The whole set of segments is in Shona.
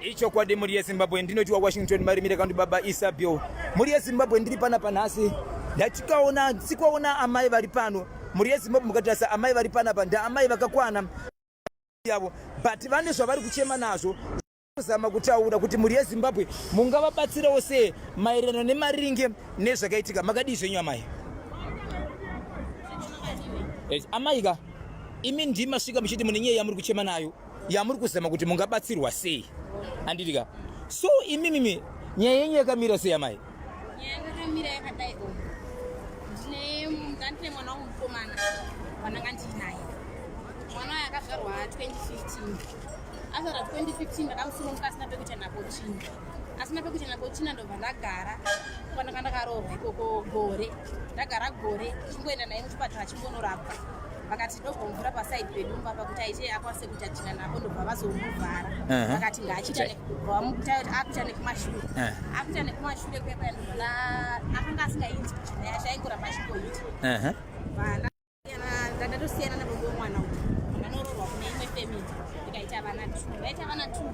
Icho kwa de muri Zimbabwe ndinoti wa Washington marimira kandi baba Isabio. Muri Zimbabwe ndiri pana panhasi. Ndachikaona sikwaona amai vari pano. Muri Zimbabwe mukatarisa amai vari pana panda amai vakakwana yavo. But vane zvavari kuchema nazvo. Kuzama kutaura kuti muri Zimbabwe mungavabatsirawo sei maererano nemaringe nezvakaitika makadii zvenyu amai. Amaika imi ndima svika muchiti mune nyaya yamuri kuchema nayo yamuri kuzama kuti mungabatsirwa sei anditika so imimi nyaya yenyu yakamira sei amai. Nyaya yakamira yakadai ndine mwana womukomana wananga ndinaye mwana waye akazvarwa 2015 azvarwa 2015 ndakamusununguka asina pekuita napo china asina pekuita napo china ndobva ndagara kwanaka ndakaroorwa ikoko gore ndagara gore chingoenda naye muchipatara chimbonorapwa vakati ndobva mvura pasaidi pedumba pakuti aite akwanise kuita china napo ndobva vazomuvhara vakati ngaachita akuita nekumashure akuita nekumashure kwepa akanga asingaiti china yacho aingoramba achingoita ndatosiyana nababa womwana uyu ndanoroorwa kune imwe family ndikaita vana 2 vaita vana 2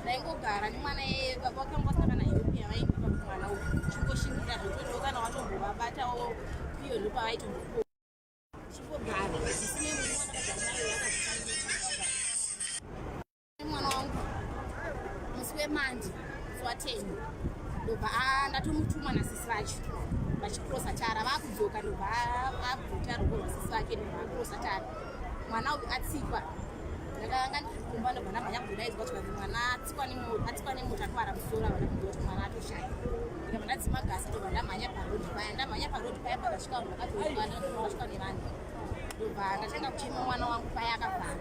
ndaingogara nemwana baba vakangu vasina kana european vaindipa mwana uyu chingoshingira zvototo kana watombovabatawo piyo ndopavaitombopo chingogara zvisine mwana wangu musi wemandi musi wa10 ndobva ndatomutuma nasisi vacho vachikrosa tara vakudzoka ndobva abvuta ruoko rwasisi vake ndobva akrosa tara mwana uyu atsikwa ndakanga ndirikumba ndobva ndamhanya kudaidzwa kuti vanzi mwana atsikwa nemota akuvara musoro avana kuziva kuti mwana atoshaya ndikabva ndadzima gasi ndobva ndamhanya parodi paya pakasvika vanhu vakatoasvika nevanhu ndobva ndatanga kuchema mwana wangu paya akavhara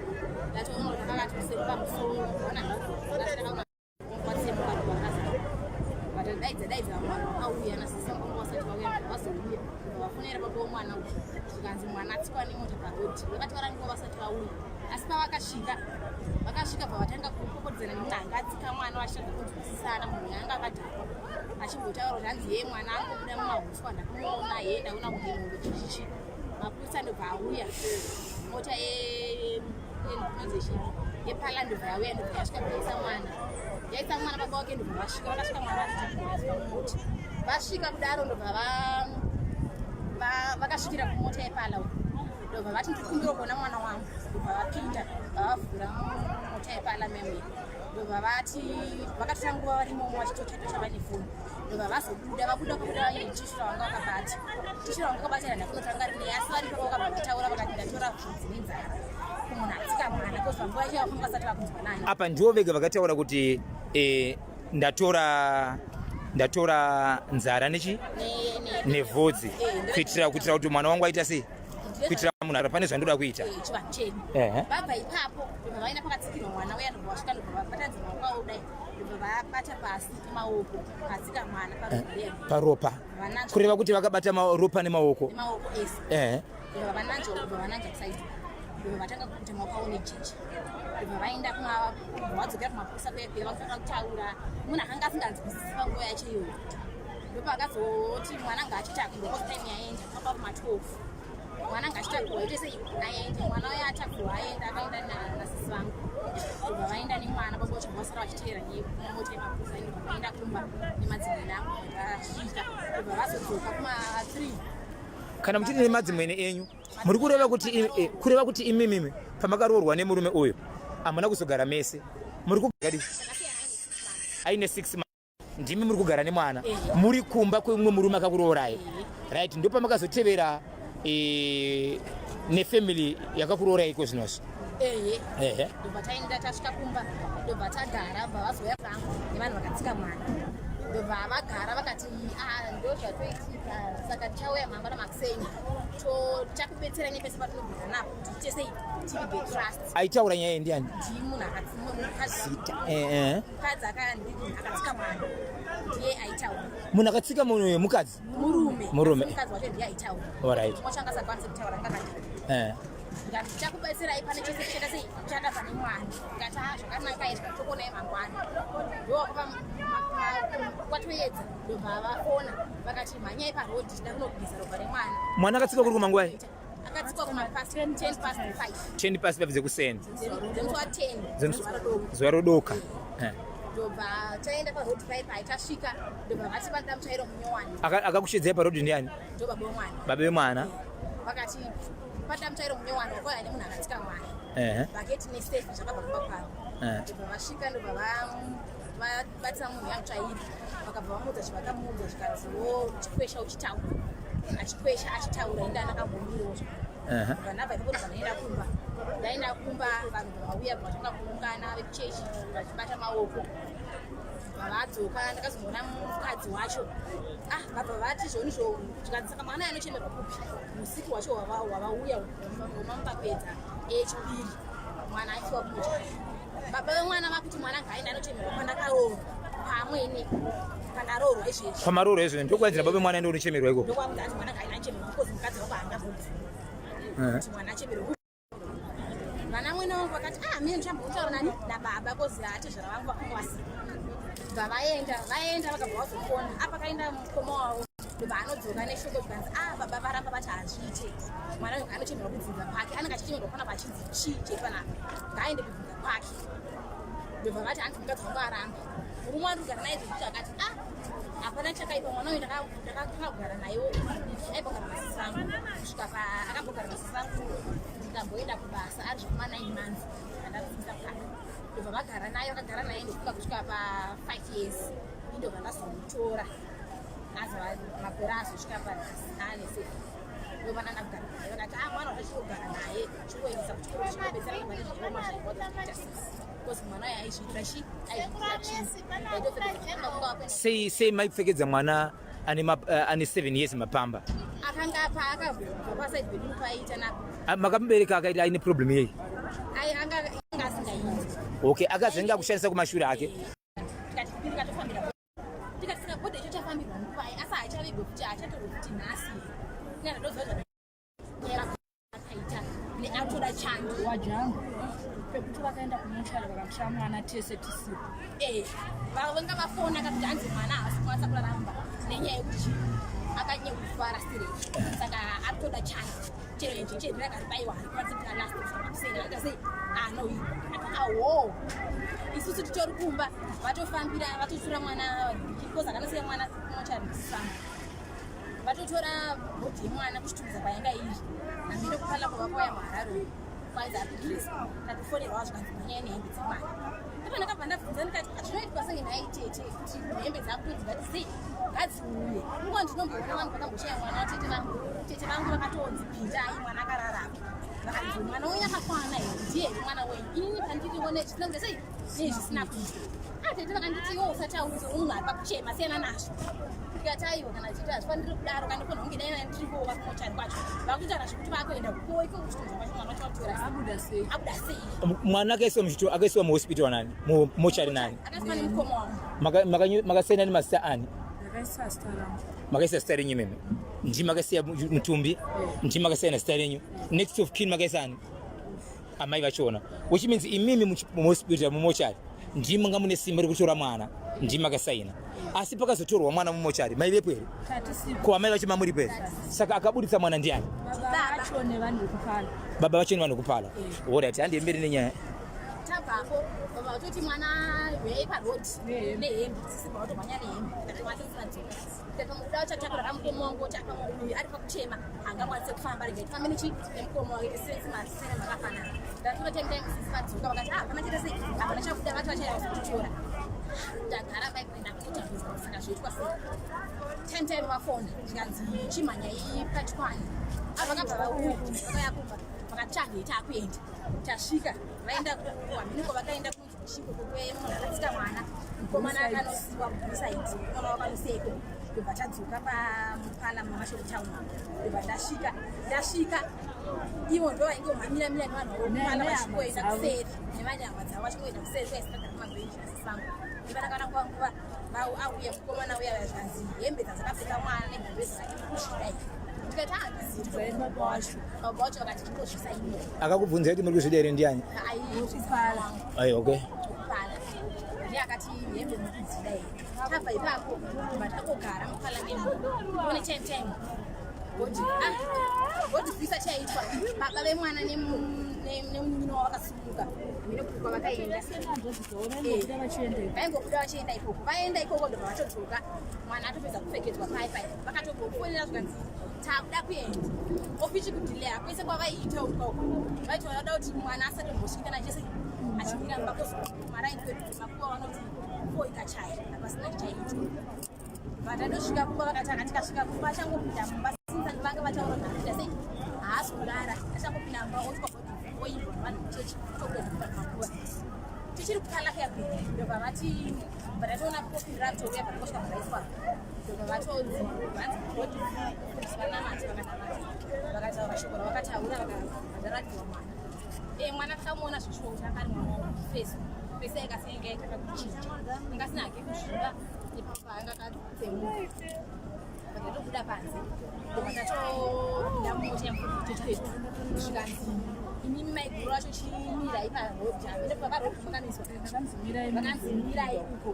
ndatoona kuti akakati kuseri pamusoro ona daidza mwana auya nasisi ngongo vasati vauya vazouya vafonera baba womwana zvikanzi mwana atsikwa nemota parodi vakati varangiwa vasati vauya asi pavakasvika pavatanga kukokodzana nemumwe anga atsika mwana vachitadza kunzwisisana munhu anga akadhakwa achimbotaura kuti hanzi yeye mwana angobuda mumahuswa ndakumuona heye ndaona kuti munhu chichichi mapurisa ndobva auya mota yepala ndobva yauya ndobva yasvika yaisa mwana baba wake ndobva vakasvika mwana achitakuaiswa mumota vasvika kudaro ndobva vakasvikira kumota yepala ndobva vati ndikumbiro kuona mwana wangu ndobva vapinda vavavhura mota yepala memory ndobva vati vakatotangova varimomo vachitochato chava nefoni ndobva vabuda vaine tishura vanga vakabata tishura vanga vakabatira ndakunotanga rinei asi vari pava vakabva vataura vakati ndatora bvudzi nenzara kumunhu atsika mwana kozva nguva icho vafunga vasati vakunzwa nani apa ndivo vega vakataura kuti ndatora nzara nevhodzi kuitira kuti mwana wangu aita sei kuitira munhu ari pane zvandoda kuita chivanhu chedu vabva ipapo ndobva vaenda pakatsikirwa mwana uya ndobva vasvika ndobva vabatadza maoko avo dai ndobva vabata pasi pemaoko patsika mwana paropa kureva kuti vakabata ropa nemaoko ese ndobva vananja kusaidi ndobva vatanga kuita maoko avo nejecha ndobva vaenda vadzokera kumapurisa kwekwe vakutanga kutaura munhu akanga asinganzwisisi panguva yacho iyoyo ndopakazoti mwana ngaachitakurwa time yaenda papa kuma12 mwana ngachitakurwa ite sei aende mwana uya atakurwa aenda akaenda nasisi vangu ndobva vaenda nemwana baba vacho vasara vachiteera nemota yemapurisa ndobva vaenda kumba nemadzimai angu vakasvika ndobva vazodzoka kuma3 kana muchiti nemadzimai enyu muri kureva kuti imimi pamakaroorwa nemurume uyu hamuna kuzogara mese muri kugara aine 6 months ndimi muri kugara nemwana muri kumba kwemumwe murume akakuroorai right ndo pamakazotevera nefamily yakakuroorai iko zvinozvo ndobva taenda tasvika kumba ndobva tagara bva vazoya pangu nevanhu vakatsika mwana ndobva vagara vakati ndo zvatoitika saka tichauya mangwana makusenyi tichakubetsera nepese patinogara napo kuti tiite tivige trust aitaura nyaya ndiani munhu mukadzi akatsika mwana ndiye aitaura munhu akatsika munhu mukadzi murume mukadzi wacho ndiye aitaura alright mochanga sakwanisa kutaura ngakati ndikati tichakubetserai pane chose tichenda sei tichadabva nemwana ndikati zvakanaka izvi tokonai mangwana ndokupa kwatoedza ndobva vafona vakati mhanyai parodhi tida kunogwiza ropa remwana mwana akatsika kuri kumangwai akatsikwa kuma10 past 5 10 past 5 zekuseni zemusi wa10 zuva rodoka ndobva taenda paroad pipe tasvika ndobva vati vanoda muchairo munyowani akakushidzai paroad ndiani ndo baba vemwana baba vemwana vakati pata muchairo munyowani wakauya nemunhu akatika mwana bhaketi nesefi zvakabva kumba kwavo ndobva vasvika ndobva vabatisa munhu yangu chairi vakabva vamudza zvavakamuudza zvikaziwo chikwesha uchitaura achikwesha achitaura enda ndakambomiriwo vanabva ipapo ndobva ndaenda kumba vanhu vauya vatanga kuungana vekuchechi vachibata maoko vadzoka ndakazoona mukadzi wacho vabva vati zvonizvo zvikanzi saka mwana anochemerwa kupi musiki wacho wavauya wamamupapedza echipiri mwana achiwa kumoja baba vemwana vakuti mwana ngaenda anochemerwa pandakaroorwa pamwe pandaroorwa izvezvi pamaroorwa izvezvi ndokwanzira baba vemwana ende unochemerwa ikoko ndokwakuti ati mwana ngaenda anochemerwa because mukadzi wako haangabvunzi kuti mwana achemerwa vana mwene wangu vakati mine ndichambotaura nani nababa kozi ati zvara vangu vakangwasi bva vaenda vakabva vazofona apa kaenda mukoma wavo ndobva anodzoka neshoko zvikanzi baba varamba vati hazviite mwana uyu anochemerwa kudzinza kwake anenge achichemerwa pana pachinzi chii cheipanapa ngaaende kudzinza kwake ndobva vati hanzi mukadzi wangu aramba murume wari kugara naye zvekuti akati hapana chakaipa mwana uyu ndakanga kugara nayewo aibogara masisi angu kusvika akambogara masisi angu ndikamboenda kubasa ari zvekuma 9 months andafundisa kare ndobva vagara naye vakagara naye ndosvika kusvika pa5 years indobva ndazomutora azova makore azosvika pa9 ndobva ndanda kugara naye vakati mwana wachikogara naye chikuendesa kuchikoro chinobetsera kubane zviroma zvaikuita 6 because mwana uyu aizviitira chi aizviitira sei maipfekedza mwana ane 7 years mapamba akanga paakabva pasaidi pedu paiita napo makamubereka akaita aine problem yei anga asingaiti okay akazenga kushandisa kumashure ake tikatofambira tikatisika bhodha icho chafambirwa ngupai asi hachavigwe kuti hachatorwa kuti nhasi akaita neatoda chando wajangu pekuti vakaenda kumushara vakamusha mwana tese tisipo vanga vafona kuti hanzi mwana haasi kwanisa kuraramba nenyaya yekuti akanyekufara sirei saka atoda chando chero ichi cherakaribayiwa harikwanisiaalaseiakasei anoiwa awo isusu titori kumba vatofambira vatotora mwana ikozi akanasiya mwana kumochari musisamba vatotora bhodhi yemwana kuchitumidza kwainga iri namire kupala kwavakauya muhararo kwanza apilisi tatofonerwa zvikanzi manyaya nehembe dzemwana ipo ndakabva ndabvunza ndikati zvinoitwa sei naye tete kuti hembe dzako dzigatisei ngadziuye nguva ndinomboona vanhu vakamboshaya mwana tete vangu vakatodzipindai mwana akararama vakanzi mwana wenyu akakwana here ndiye mwana wenyu inini pandirione zvisinonge sei nei zvisina kuita tete vakanditi iwo usataudze unhu ari pakuchema siyana nazvo tikati aiwa kana chiti hazvifaniri kudaro kana kona hunge daina ndirivowa kumochari kwacho vakutaura zvekuti vakuenda kuko iko kuchitonza kwacho mwana wacho watora abuda sei mwana akaisiwa muhospital wanani mumochari nani akaiswa nemukoma wangu makasiya nani masita ani makaisa zita renyu meme ndi makasiya mutumbi ndi makasiya na zita renyu next of kin makaisa ani amai vachona which means imimi muhospital mumochari ndimo nga mune simba rekutora mwana ndimo akasaina asi pakazotorwa mwana mumochari mai vepo here ko amai vacho mamuri pere saka akabuditsa mwana ndiani baba vacho ni vanhu kupala alright handi mberi nenyaya tabvapo baba vatoti mwana veiparodi nehembe sisibva vatomhanya nehembe takamuda chatakura kamukoma wangu kuti uyu ari pakuchema hangamwanise kufamba rega tifambe nemukoma wake semasere makafanana ndatora taimsisi vadzoka vakati hapana chete sei hapana chabuda vati vachayakutora ndagara paikuenda kuita saka zvoitwa sei time vafona zvikanzi chimhanya ipachikwani avakabva vauya vakauya kumba vakati change takuenda tasvika vaenda kuhambiniko vakaenda kunzvishiko kwemunhu akatsika mwana mukomana akanosiwa kubisaidi mwana wakanoseko ndobva tadzoka pamupala mamashokutauni ndobva ndasvika ivo ndo vainge umhamiramira nevanhu vaopala vachingoenda kuseri nevanyama dzavo vachingoenda kuseri kwaisinagara kumabhenji asisangu ivanakana nguva nguva auya mukomana uya vazvanzi hembe dzadzakapfeka mwana nehembe dzakaikusvidai ndikati handizii baba wacho vakati ndingozvisaini akakubvunza kuti muri kuzvidere ndiani ai okay ndiye akati hembe mukudzida here tabva ipapo matangogara mupalamende one time goti visa chaitwa baba vemwana nemunyina wavakasimuka inokuka vakaenda vaingobuda vachienda ikoko vaenda ikoko ndobva vatodzoka mwana atopedza kupfekedzwa paipai vakatogofonera zvikanzi takuda kuenda ofichi kudhilea kwese kwavaiita ukoko vaiti vanoda kuti mwana asati mbosvikana chese achimira mbakosi maraini kwedu makuva vanoti fo ikachaya apasina chichaita vatandosvika kumba vakati akatikasvika kumba achangopinda mumba sinza vanga vachaura naita sei haasi kurara achangopinda mumba otwa oibva vanhu muchechi tokuemakuva tichiri kukala kuyabhiri ndobva vati vatatoona profili ratouya patakosvika maraiswa ndobva vatonzi vanzi bodi vanamati vakataura shoko ravakataura vakadharatiwa mwana mwana takamuona zvishuwa kuti akari mwana wafesi pese ikasenga itaka kuchinja ingasina hake kuzviva nepapanga katsemuka vakatobuda panze vakatopinda mumota yamutechiketu zvikanzi imimi maiguru acho chimirai parodhavenepavarobakamiswa vakanzimirai uko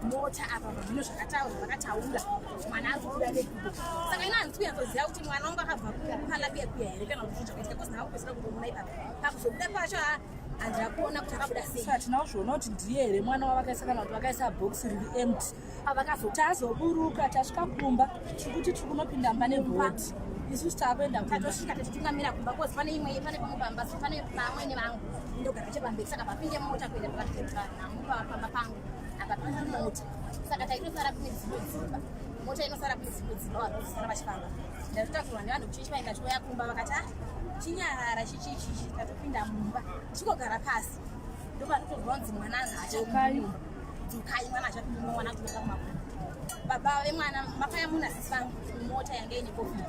mota apa zvino zvakataura vakataura mwana ari kubuda nekuko saka ina hanzi kuyanzoziva kuti mwana wangu akabva kupalapiya kuya here kana kuti zvakaitika kozi naakupesera kutomuna ipapa pakuzobuda pacho handira kuona kuti akabuda sei saka tinazviona kuti ndiye here mwana wavakaisa kana kuti vakaisa bhokisi riri empty avakazoti azoburuka tasvika kumba tikuti tiri kunopinda mba nebhodhi isusu taakuenda tatosvika tichitungamira kumba kozi pane imwe pane pamwe pamba pane vamwene vangu ndogara chepamberi saka papinde mota kuenda pakapamba pangu akapinda mota saka taitosara kune dzimwe dzimba mota inosara kune dzimwe dzimba vanozosara vachifamba ndatotakurwa nevanhu kuchechi vaenda choya kumba vakati chinyarara chichichichi tatopinda mumba chikogara pasi ndopanotorwanzi mwana hachakai mwana achapinda mwana kutoka kumakumba baba vemwana makaya muna sisi vangu mota yange ine kofi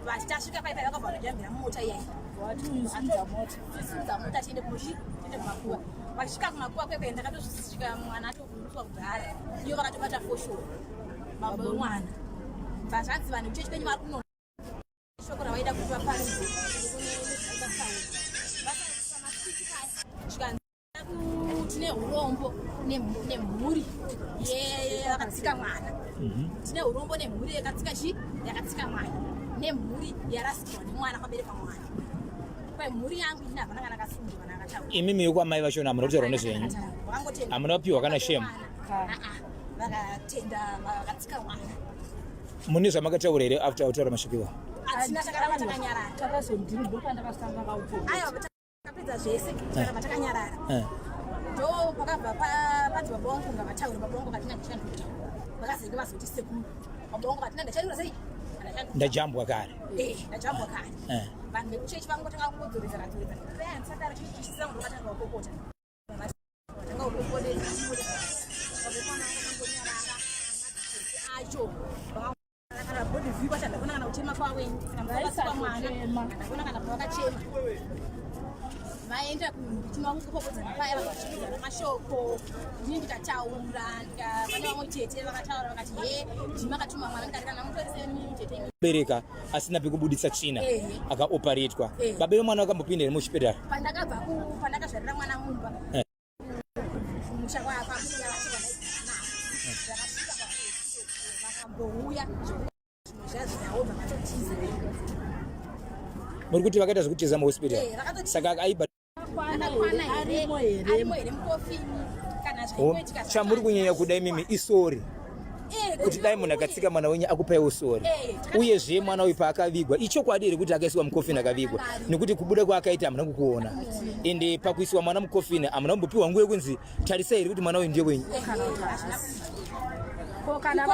vati tasvika paipai vakabva vanojambira mumota iyai vatiisunza mota tiende kushi tiende kumakuva vasvika kumakuva kwekwe ndakatosvika mwana atokurutswa kugara iyo vakatobata fosho baba vemwana vazvanzi vanhu kuchechi penyu vari kuno shoko ravaida kuti vaparidze tine urombo nemhuri yakatsika mwana tine urombo nemhuri yakatsika mwana nemhuri yarasikirwa nemwana kwabereka mwana kwemhuri yangu ina havana kana kasungirwa nakataura imimi yokwamai vachona hamuna kutaura nezvenyu hamuna kupiwa kana shemu vakatenda vakatsika mwana mune zvamakataura here after kutaura masvikiwa hatina takaramba takanyarara takazondiri ndopandakasanga kaupo aiwa takapedza zvese takaramba takanyarara ndo pakabva pati baba vangu kunga vataura baba vangu katina ndichandota vakazenge vazoti sekuru baba vangu katina ndichandota sei ndajambwa kare ndajambwa kare vanhu vekuchechi vangotanga kungodzoredzana ansakara chichisangu ndokatanga ukokota tanga ukokode vamwana vangonyarara acho kana body view kwatandakona kana kuchema kwawenyu kana mvakasipa mwana ndakona kana pavakachema vaenda kuchimaukokodzana paya vakasvikirana mashoko ini ndikataura pane vamwe tete vakataura vakati ndimakatuma mwana ndarikana mutorisei tete bereka asina pekubudisa tsvina akaoparetwa baba vemwana vakambopinda here muchipatara pandakazvarira mwana mumba musha kwakwa vakambouya zvazvinawo vakatotiza muri kuti vakaita zvekutiza muhospitari saka aiba arimo here mukofini kana zvaipoitika chamuri kunyanya kuda imimi isori kuti dai munhu akatsika mwana wenyu akupaiwo sori uyezve mwana uyu paakavigwa ichokwadi here kuti akaisiwa mukofini akavigwa nekuti kubuda kwaakaita hamuna kukuona ende pakuisiwa mwana mukofini hamuna kumbopiwa nguva yekunzi tarisai here kuti mwana uyu ndiye wenyu kana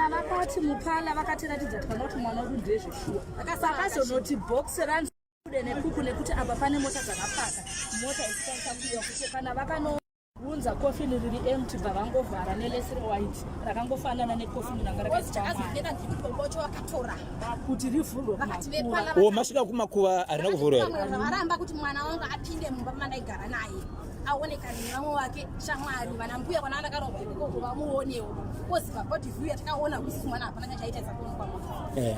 vakati mupala vakatiratidza tikana kuti mwana wedu ndiye zveshuwa vakazonoti bhokisi ranzude nekuku nekuti apa pane mota dzakapaka mota isikwanisa kudiwa kuti kana vakanounza kofini riri empty bva vangovhara nelesire white rakangofanana nekofini ranga rakakuti rivhurwe masvika kumakuva harina kuvhurwa varamba kuti mwana wangu apinde mumba mandaigara naye aonekane nevamwe wake shamwari vana mbuya kana vanakarogwa ikoko vamuonewo kozi pabody view yatakaona kuti mwana hapana chachaita sakuonekwa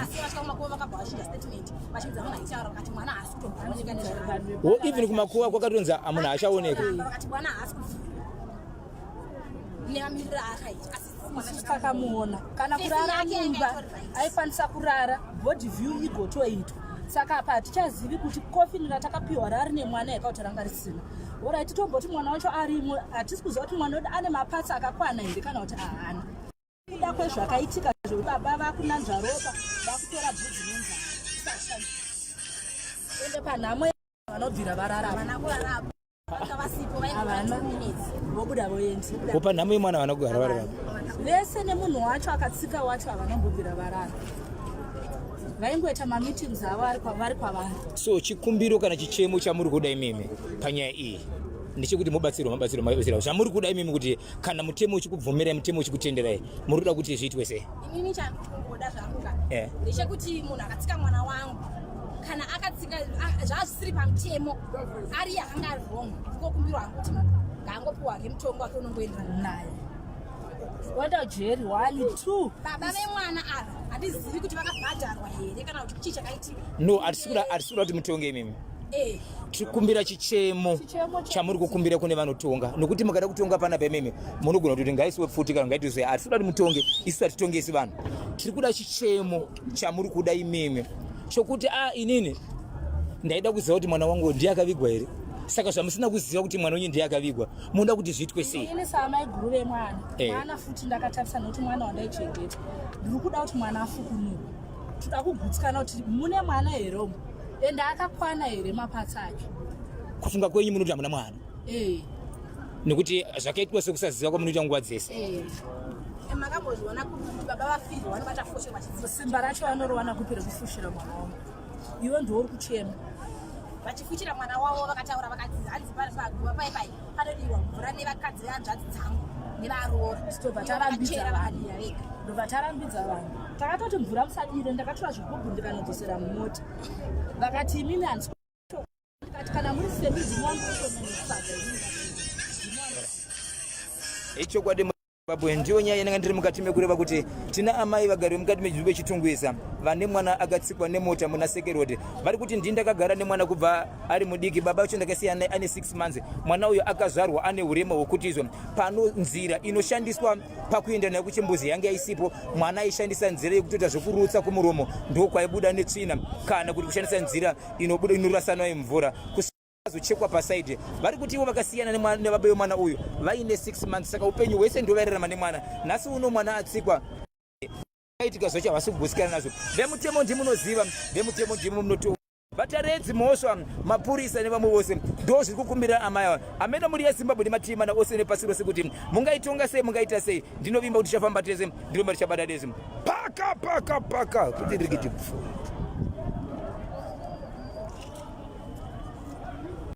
asi vasvika kumakuva vakabva vashinga statement vachidza munhu aitaura vakati mwana haasi kutombooneka nezvavanhu even kumakuva kwakatonzi munhu haachaoneka vakati mwana haasi kuvhurwa nemamiriro aakaita asi takamuona kana kurara mumba aifanisa kurara body view igotoitwa saka apa hatichazivi kuti kofini ratakapiwa rari nemwana yakauti ranga risina. Orai titomboti mwana wacho arimo, hatisi kuziva kuti mwana wedu ane mapatsa akakwana here kana kuti haana. Kuda kwezvakaitika zvebaba vakunanzva ropa vakutora bvudzi nenzara ende panhamo vanobvira varara vobuda voenda Kupa nhamo yemwana vana kugara vari vapo. vese nemunhu wacho akatsika wacho havanombobvira varara. Vaingoita mameetings avo vari kwavari. So chikumbiro kana chichemo chamuri kuda imimi panyaya iyi ndechekuti mubatsirwa zvamuri kuda imimi kuti kana mutemo uchikubvumirai, mutemo uchikutenderai, muri kuda kuti zviitwe sei? Inini changoda zvangu ndechekuti munhu akatsika mwana wangu kana akatsika zvazvisiri pamutemo ari yakanga ari wrong ndikokumbirwa hangu kuti ngaangopiwa mutongo wake unongoenderana naye. Wanda Jerry 1 2 baba vemwana ava handizivi kuti vakabhadharwa here kana kuti chii chakaitika. No, hatisikuda kuti mutonge imimi. Tikumbira chichemo chamuri kukumbira kune vanotonga, nokuti mukada kutonga pana pememe munogona kuti ngaisiwe pfuti kana ngaitizwe. Hatisikuda kuti mutonge, isu hatitongesi vanhu. Tiri kuda chichemo chamuri kuda imimi chokuti inini ndaida kuziva kuti mwana wangu ndiye akavigwa here. Saka zvamusina kuziva kuti mwana wenyu ndiye akavigwa munoda kuti zviitwe sei? Ini samai guru vemwana mwana futi ndakatarisa nokuti mwana wandaichengeta ndiri kuda kuti mwana afukunuwe. Toda kugutsikana kuti mune mwana here ende akakwana here mapatsa ake. Kufunga kwenyu munoti hamuna mwana nekuti zvakaitwa sekusaziva kwamunoita nguva dzese. Makambozviona kuti baba vafirwa vanobata foshe vachidziva simba racho vanorowana kupera kufushira mwana wavo. Iwe ndiwo uri kuchema vachifuchira mwana wavo vakataura vakati hanzi paguva paipai panodiwa mvura nevakadzi vehanzvadzi dzangu nevaroora ndobva tarambidza vanhu takatoti mvura musadire. Ndakatora zvigubhu ndikanodzosera mumota vakati imimi hanzi ndikati kana muri semidzi mwangu ichokwadi Zimbabwe ndiyo nyaya inenge ndiri mukati mekureva kuti tina amai vagari mukati mejuru vechitungwisa vane mwana akatsikwa nemota muna Sekerode. Vari kuti ndini ndakagara nemwana kubva ari mudiki, baba vacho ndakasiya naye ane 6 months. Mwana uyo akazvarwa ane urema hwekutizwa pano nzira inoshandiswa pakuenda naye kuchimbuzi yange isipo. Mwana aishandisa nzira yekutoita zvokurutsa kumuromo ndokwaibuda netsvina kana kuti kushandisa nzira inobuda inorasana nemvura zochekwa pasaidi. Vari kuti ivo vakasiyana nebaba vemwana uyu vaine 6 months. Saka upenyu hwese ndio vairarama nemwana. Nhasi uno mwana atsikwa aitika zvocha havasi kugusikana nazvo. Vemutemo ndimunoziva, vemutemo ndimunoto vataredzi mhosva mapurisa nevamwe vose ndo zviri kukumbira amai ava amene muri yeZimbabwe nemativi mana ose nepasi rose kuti mungaitonga sei, mungaita sei. Ndinovimba kuti tichafamba tese, ndinomba tichabata tese paka kuti rikiti